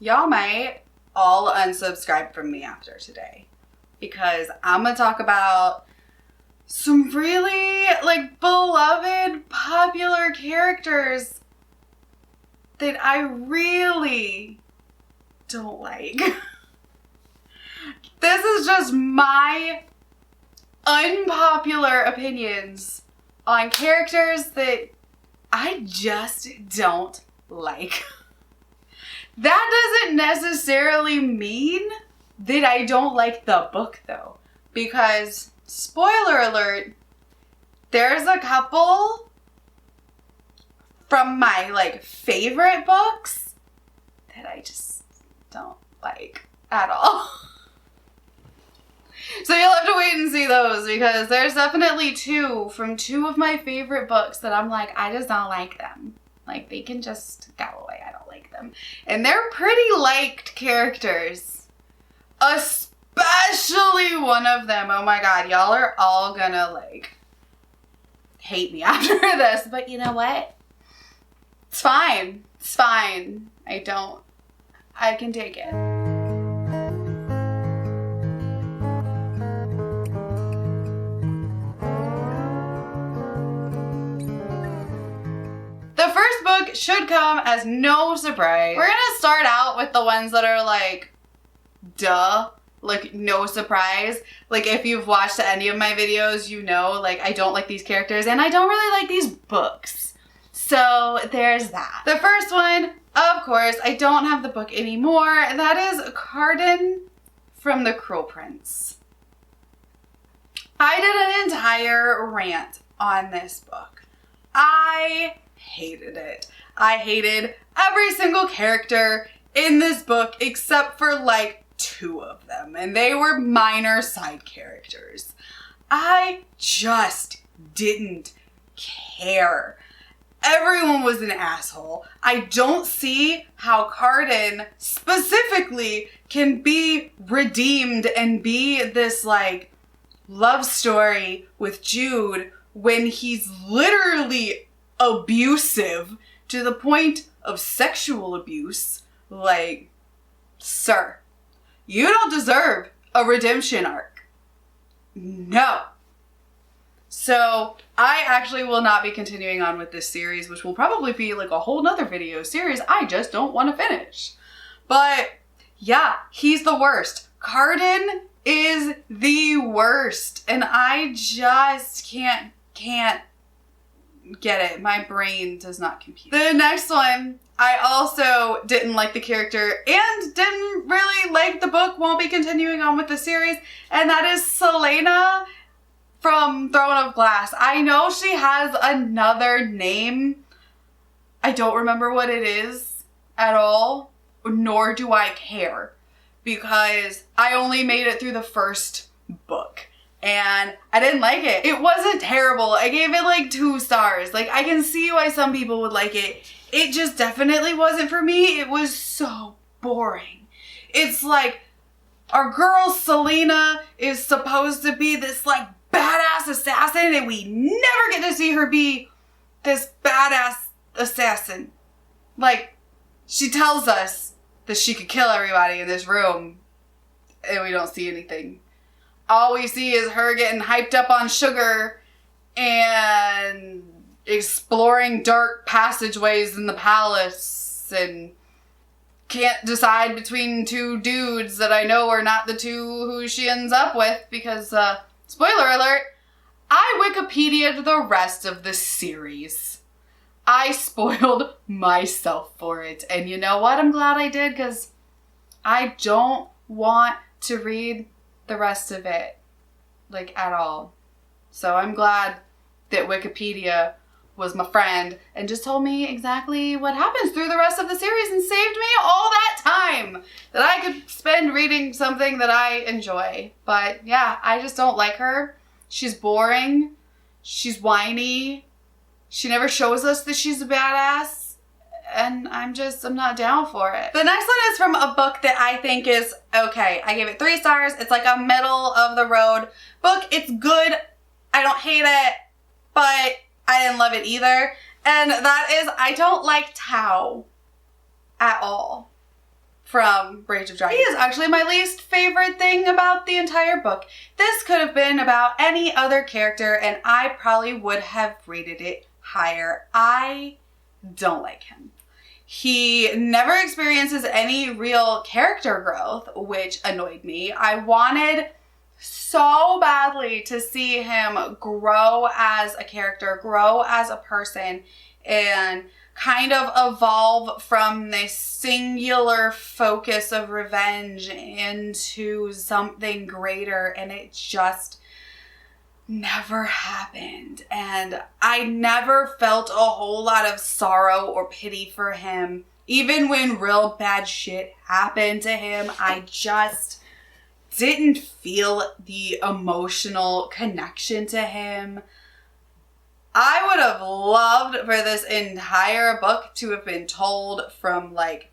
y'all might all unsubscribe from me after today, because I'm gonna talk about some really, like, beloved, popular characters that I really don't like. This is just my unpopular opinions on characters that I just don't like. That doesn't necessarily mean that I don't like the book, though, because, spoiler alert, there's a couple from my, like, favorite books that I just don't like at all. So you'll have to wait and see those, because there's definitely two from two of my favorite books that I'm like, I just don't like them. Like, they can just go away. I don't like them. And they're pretty liked characters. Especially one of them. Oh my god, y'all are all gonna, like, hate me after this. But you know what? It's fine. It's fine. I can take it. The first book should come as no surprise. We're gonna start out with the ones that are like, duh, like no surprise. Like if you've watched any of my videos, you know, like I don't like these characters and I don't really like these books. So there's that. The first one, of course, I don't have the book anymore. That is Cardan from The Cruel Prince. I did an entire rant on this book. I hated it. I hated every single character in this book except for like 2 of them, and they were minor side characters. I just didn't care. Everyone was an asshole. I don't see how Cardan specifically can be redeemed and be this like love story with Jude when he's literally abusive to the point of sexual abuse. Like, sir, you don't deserve a redemption arc. No. So I actually will not be continuing on with this series, which will probably be like a whole nother video series I just don't want to finish. But yeah, he's the worst. Cardan is the worst. And I just can't get it. My brain does not compute. The next one, I also didn't like the character and didn't really like the book, won't be continuing on with the series, and that is Selena from Throne of Glass. I know she has another name. I don't remember what it is at all, nor do I care, because I only made it through the first book. And I didn't like it. It wasn't terrible. I gave it like 2 stars. Like, I can see why some people would like it. It just definitely wasn't for me. It was so boring. It's like, our girl Selena is supposed to be this like badass assassin, and we never get to see her be this badass assassin. Like, she tells us that she could kill everybody in this room, and we don't see anything. All we see is her getting hyped up on sugar and exploring dark passageways in the palace and can't decide between 2 dudes that I know are not the 2 who she ends up with because, spoiler alert, I Wikipedia'd the rest of the series. I spoiled myself for it. And you know what? I'm glad I did, because I don't want to read the rest of it, like, at all. So I'm glad that Wikipedia was my friend and just told me exactly what happens through the rest of the series and saved me all that time that I could spend reading something that I enjoy. But yeah, I just don't like her. She's boring. She's whiny. She never shows us that she's a badass. And I'm not down for it. The next one is from a book that I think is okay. I gave it 3 stars. It's like a middle of the road book. It's good. I don't hate it, but I didn't love it either. And that is, I don't like Tao at all from Rage of Dragons. He is actually my least favorite thing about the entire book. This could have been about any other character and I probably would have rated it higher. I don't like him. He never experiences any real character growth, which annoyed me. I wanted so badly to see him grow as a character, grow as a person, and kind of evolve from this singular focus of revenge into something greater, and it just never happened. And I never felt a whole lot of sorrow or pity for him. Even when real bad shit happened to him, I just didn't feel the emotional connection to him. I would have loved for this entire book to have been told from like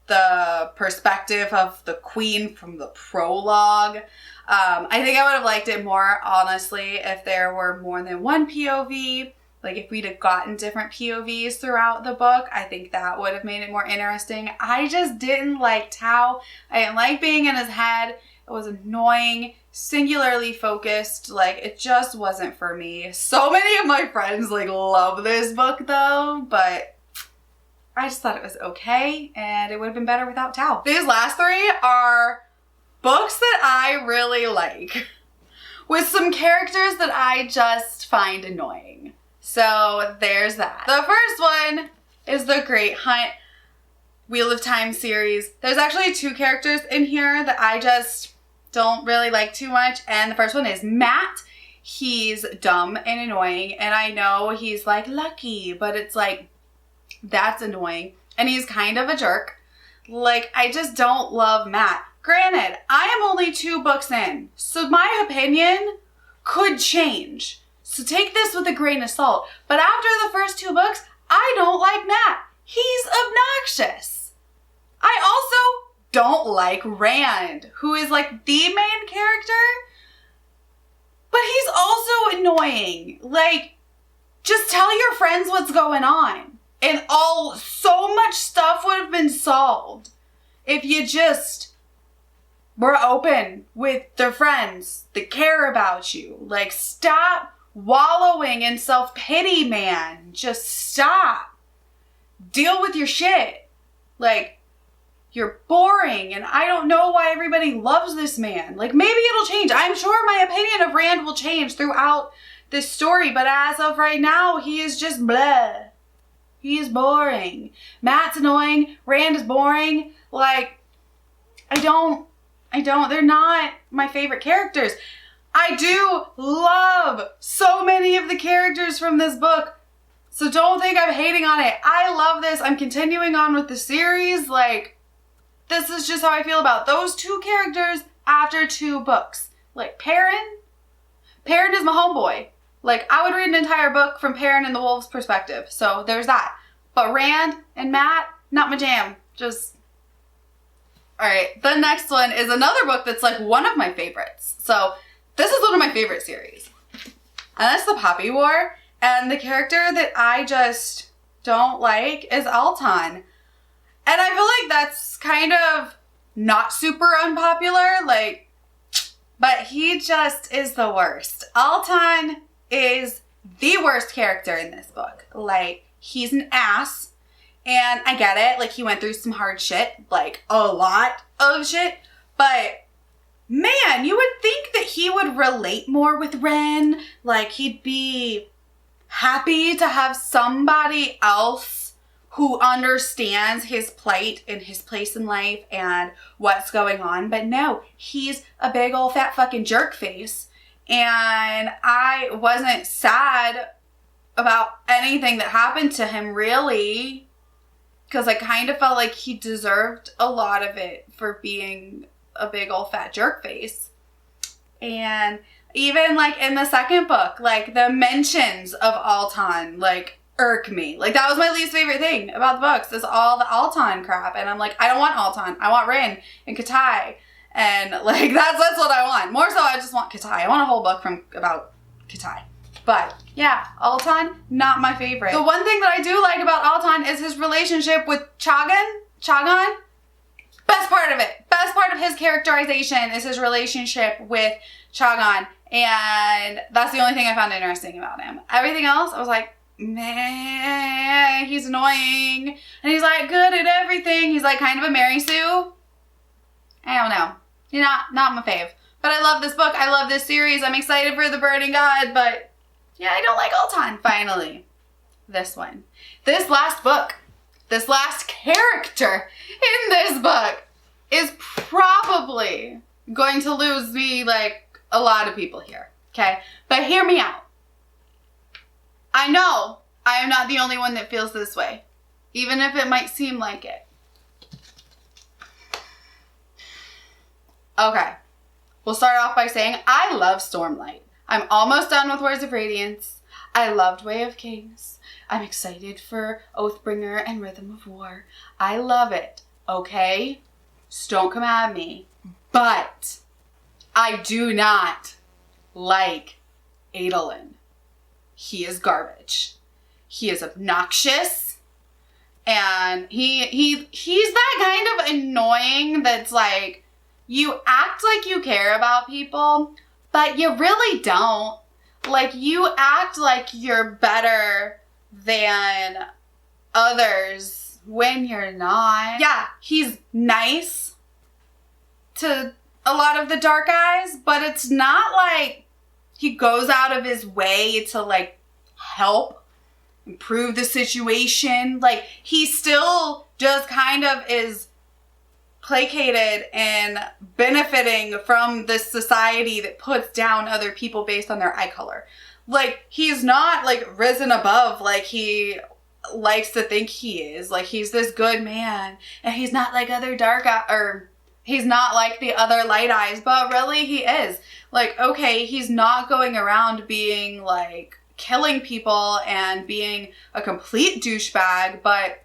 the perspective of the queen from the prologue. I think I would have liked it more, honestly, if there were more than one POV. Like if we'd have gotten different POVs throughout the book, I think that would have made it more interesting. I just didn't like Tao. I didn't like being in his head. It was annoying, singularly focused. Like, it just wasn't for me. So many of my friends, like, love this book, though. But I just thought it was okay. And it would have been better without Tao. These last three are books that I really like. With some characters that I just find annoying. So, there's that. The first one is The Great Hunt Wheel of Time series. There's actually two characters in here that I just don't really like too much, and the first one is Matt. He's dumb and annoying, and I know he's like lucky, but it's like, that's annoying, and he's kind of a jerk. Like, I just don't love Matt. Granted, I am only 2 books in, so my opinion could change, so take this with a grain of salt. But after the first 2 books, I don't like Matt. He's obnoxious. I also don't like Rand, who is like the main character, but he's also annoying. Like, just tell your friends what's going on, and so much stuff would have been solved if you just were open with their friends that care about you. Like, stop wallowing in self-pity, man. Just stop. Deal with your shit. Like, you're boring, and I don't know why everybody loves this man. Like, maybe it'll change. I'm sure my opinion of Rand will change throughout this story, but as of right now, he is just bleh. He is boring. Matt's annoying. Rand is boring. Like, they're not my favorite characters. I do love so many of the characters from this book, so don't think I'm hating on it. I love this. I'm continuing on with the series. Like, this is just how I feel about those 2 characters after 2 books. Like, Perrin is my homeboy. Like, I would read an entire book from Perrin and the Wolves' perspective. So, there's that. But Rand and Matt, not my jam. Just, alright. The next one is another book that's, like, one of my favorites. So, this is one of my favorite series. And that's The Poppy War. And the character that I just don't like is Alton. And I feel like that's kind of not super unpopular, like, but he just is the worst. Alton is the worst character in this book. Like, he's an ass, and I get it. Like, he went through some hard shit, like, a lot of shit, but man, you would think that he would relate more with Ren. Like, he'd be happy to have somebody else who understands his plight and his place in life and what's going on. But no, he's a big old fat fucking jerk face. And I wasn't sad about anything that happened to him, really, because I kind of felt like he deserved a lot of it for being a big old fat jerk face. And even like in the second book, like the mentions of Alton, like, irk me. Like, that was my least favorite thing about the books, is all the Alton crap. And I'm like, I don't want Alton. I want Rin and Katai. And like, that's what I want. More so, I just want Katai. I want a whole book about Katai. But yeah, Alton, not my favorite. The one thing that I do like about Alton is his relationship with Chagan. Best part of it. Best part of his characterization is his relationship with Chagon. And that's the only thing I found interesting about him. Everything else, I was like, meh, he's annoying. And he's like good at everything. He's like kind of a Mary Sue. I don't know. You're not my fave. But I love this book. I love this series. I'm excited for The Burning God. But yeah, I don't like Alton. Finally. This one. This last book. This last character in this book is probably going to lose me like a lot of people here. Okay? But hear me out. I know I am not the only one that feels this way. Even if it might seem like it. Okay. We'll start off by saying I love Stormlight. I'm almost done with Words of Radiance. I loved Way of Kings. I'm excited for Oathbringer and Rhythm of War. I love it, okay? So don't come at me. But I do not like Adolin. He is garbage. He is obnoxious. And he's that kind of annoying that's like, you act like you care about people, but you really don't. Like, you act like you're better than others when you're not. Yeah, he's nice to a lot of the Dark Eyes, but it's not like he goes out of his way to, like, help improve the situation. Like, he still just kind of is placated and benefiting from this society that puts down other people based on their eye color. Like, he's not, like, risen above like he likes to think he is. Like, he's this good man, and he's not like other he's not like the other Light Eyes, but really he is. Like, okay, he's not going around being, like, killing people and being a complete douchebag, but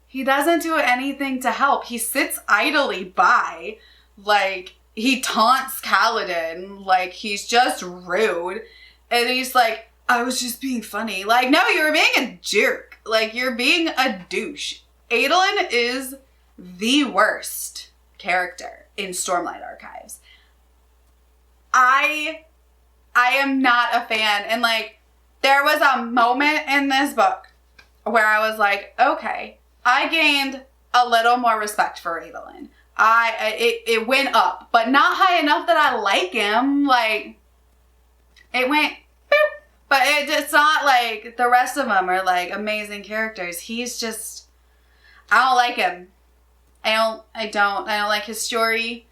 he doesn't do anything to help. He sits idly by. Like, he taunts Kaladin. Like, he's just rude. And he's like, I was just being funny. Like, no, you're being a jerk. Like, you're being a douche. Adolin is the worst character in Stormlight Archives. I am not a fan. And, like, there was a moment in this book where I was like, okay, I gained a little more respect for Adolin. It went up, but not high enough that I like him. Like, it went boop. But it's not like the rest of them are like amazing characters. He's just, I don't like him. I don't like his story.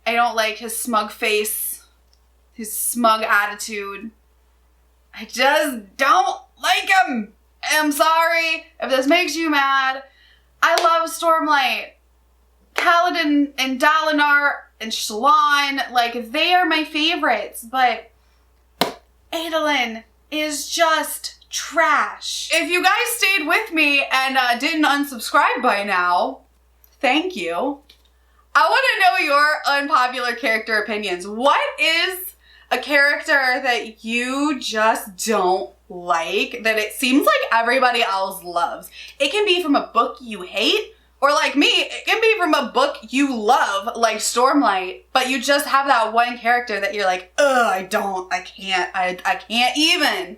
I don't like his smug face, his smug attitude. I just don't like him. I'm sorry if this makes you mad. I love Stormlight. Kaladin and Dalinar and Shallan, like, they are my favorites, but Adolin is just trash. If you guys stayed with me and didn't unsubscribe by now, thank you. I want to know your unpopular character opinions. What is a character that you just don't like, that it seems like everybody else loves? It can be from a book you hate, or like me, it can be from a book you love, like Stormlight, but you just have that one character that you're like, ugh, I can't even.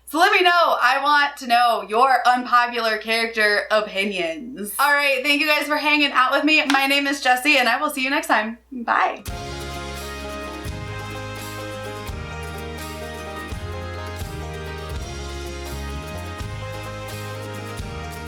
So let me know. I want to know your unpopular character opinions. All right, thank you guys for hanging out with me. My name is Jessie, and I will see you next time. Bye.